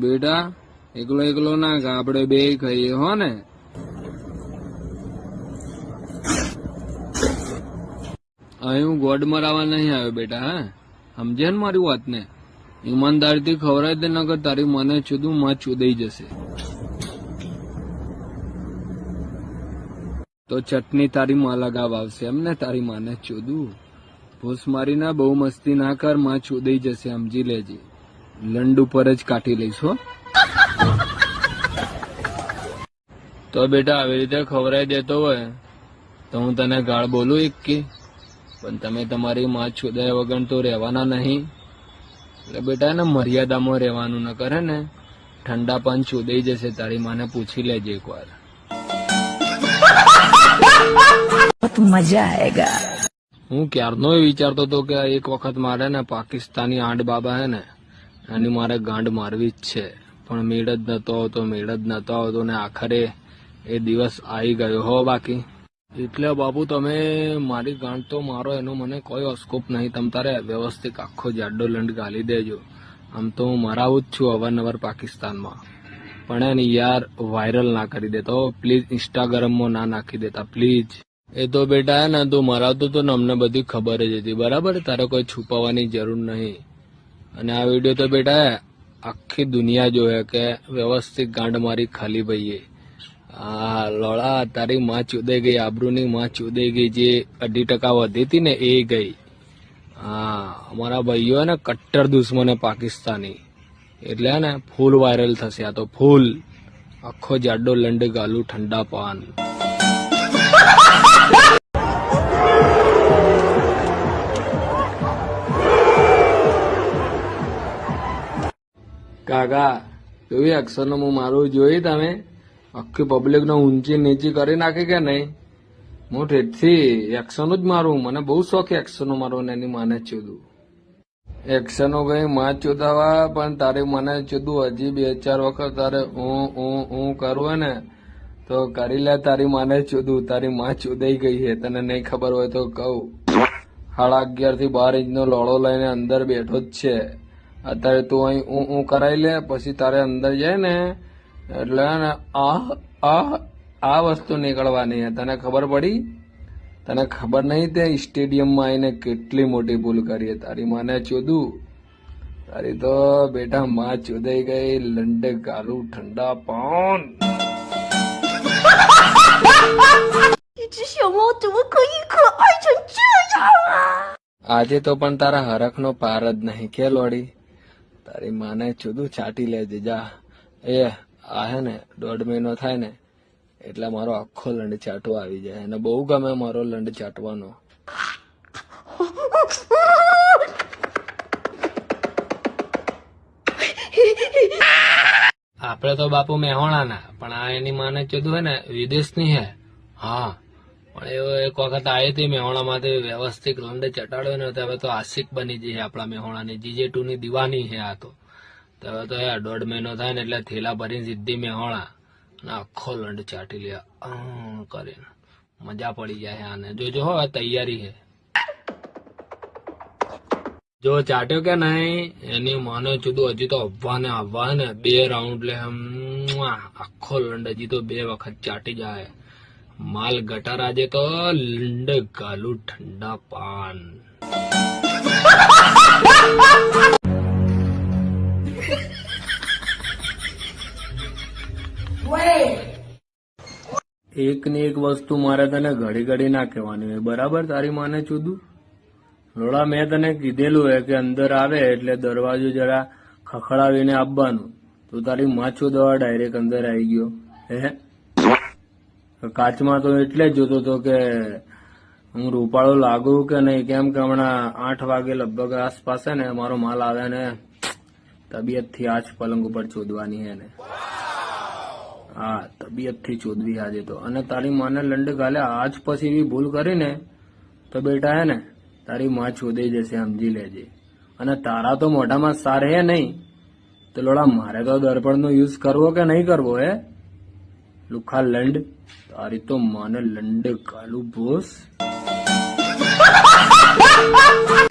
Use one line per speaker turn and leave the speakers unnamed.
બેટા એકલો એકલો ના ખા, આપણે બે ખાઈએ હો ને. અહીં હું ગોડ મરાવા નહીં આવ્યો બેટા. હા સમજે ને મારી વાતને. ઈમાનદારીથી ખવડાવી દે, નકર તારી મને ચૂદું માં ચૂદાઈ જશે. તો ચટણી તારી માં લગાવ આવશે એમને, તારી માને ચૂદું. ભૂસ મારી ના બહુ મસ્તી ના કર, માં ચૂદાઈ જશે સમજી લેજે. લંડ ઉપર જ કાઢી લઈશ હો. તો બેટા આવી રીતે ખવડાવી દેતો હોય તો હું તને ગાળ બોલું એક કે? પણ તમે તમારી માં ચૂદાયા વગર તો રહેવાના નહીં. એટલે બેટા ને મર્યાદામાં રહેવાનું ન કરે ને, ઠંડા પાન ચૂદાઈ જશે. તારી માને પૂછી લેજે એકવાર. મજા આયેગા. હું ક્યારનો વિચારતો હતો કે એક વખત મારે ને પાકિસ્તાની આંડ બાબા હે ને એની મારે ગાંડ મારવી જ છે, પણ મેળ જ નતો આવતો ને આખરે એ દિવસ આવી ગયો હો. બાકી એટલે બાપુ તમે મારી ગાંડ તો મારો, એનો મને કોઈ સ્કોપ નહીં. તમ તારે વ્યવસ્થિત આખો જાડો લંડ ગાલી દેજો. આમ તો હું મરાવું જ છું અવારનવાર પાકિસ્તાનમાં, પણ એને યાર વાયરલ ના કરી દેતો પ્લીઝ. ઇન્સ્ટાગ્રામમાં ના નાખી દેતા પ્લીઝ. એ તો બેટા હે ને તું મરાવતો તો ને અમને બધી ખબર જ હતી, બરાબર? તારે કોઈ છુપાવવાની જરૂર નહીં. અને આ વિડીયો તો બેટા આખી દુનિયા જોયે કે વ્યવસ્થિત ગાંડ મારી ખાલી ભાઈએ. હા લોડા, તારી માં ચૂદાઈ ગઈ, આબરૂની માં ચૂદાઈ ગઈ. જે 2% વધી હતી ને એ ગઈ. હા અમારા ભાઈઓ ને કટ્ટર દુશ્મન પાકિસ્તાની, એટલે ને ફૂલ વાયરલ થશે આ તો ફૂલ. આખો જાડો લંડ ગાલું ઠંડા પાન. કાકા કેવી એક્શન હું મારું જોઈ તમે? આખી પબ્લિક ને ઊંચી નીચી કરી નાખી કે નહીં? હું ઠેઠથી એક્શન જ મારું, મને બહુ શોખ એક્શનો મારો ને એની માને ચૂદું. એક્શનો ગઈ માં ચૂદાવા, પણ તારી મને ચૂદું હજી 2-4 વખત તારે હું કરું ને તો કરી લે. તારી માને ચૂદું, તારી માં ચૂદાઈ ગઈ છે. તને નહીં ખબર હોય તો કહું, 11.5 થી 12 ઇંચનો લોડો લઈને અંદર બેઠો જ છે અત્યારે. તું અહીં હું કરાવી લે, પછી તારે અંદર જાય ને એટલે ને આ વસ્તુ નીકળવાની છે. તને ખબર પડી? તને ખબર નહીં તે સ્ટેડિયમમાં આવીને કેટલી મોટી ભૂલ કરી. તારી માને ચૂદું, તારી તો બેટા માં ચૂદાઈ ગઈ. લંડે ગાલું ઠંડા પાન. આજે તો પણ તારા હરખનો પાર જ નહીં કે લોડી. તારી માને ચૂદું છાટી લેજે જા. એ આ હે ને 1.5 મહિનો થાય ને એટલે મારો આખો લંડ ચાટવા આવી જાય. અને બહુ ગમે મારો લંડ ચાટવાનો. આપડે તો બાપુ મેહોણાના, પણ આ એની માને ચૂદું હે ને વિદેશની હે. હા પણ એવો એક વખત આવી હતી મેહોણામાંથી, વ્યવસ્થિત લંડ ચટાડ્યો ને હવે તો આશિક બની જઈ આપણા મેહોણાની. GJ2 ની દીવાની છે આ તો. હવે તો 1.5 મહિનો થાય ને એટલે થેલા ભરીને સીધી મેહોણા અને આખો લંડ ચાટી લે કરીને. મજા પડી જાય આને. જોજો હો તૈયારી છે. જો ચાટ્યો કે નહીં એની માને ચૂદું. હજી તો આવવા ને 2 રાઉન્ડ લે આખો લંડ હજી તો 2 વખત ચાટી જાય. માલ ગટર આજે તો લંડ ગાલું ઠંડા પાન. એક ની એક વસ્તુ મારે તને ઘડી ઘડી ના કહેવાની હોય, બરાબર? તારી માને ચૂદું લોડા, મેં તને કીધેલું હે કે અંદર આવે એટલે દરવાજો જરા ખખડાવીને આપવાનું. તો તારી માં ચૂદવા ડાયરેક્ટ અંદર આવી ગયો. હે કાચમાં તો એટલે જ જોતો હતો કે હું રૂપાળો લાગુ કે નહીં. કેમ કે હમણાં 8 વાગે લગભગ આસપાસ ને મારો માલ આવે ને તબિયતથી આજ પલંગ ઉપર ચોદવાની હે ને. હા તબિયતથી ચોદવી આજે તો. અને તારી માને લંડ ગાલે આજ પછી એવી ભૂલ કરીને તો બેટા હે ને તારી માં ચોદાઈ જશે સમજી લેજે. અને તારા તો મોઢામાં સાર હે નહીં તો લોડા મારે તો દર્પણનો યુઝ કરવો કે નહીં કરવો? હે લુખા લંડ, તારી તો માને લંડ ગાલું બોસ.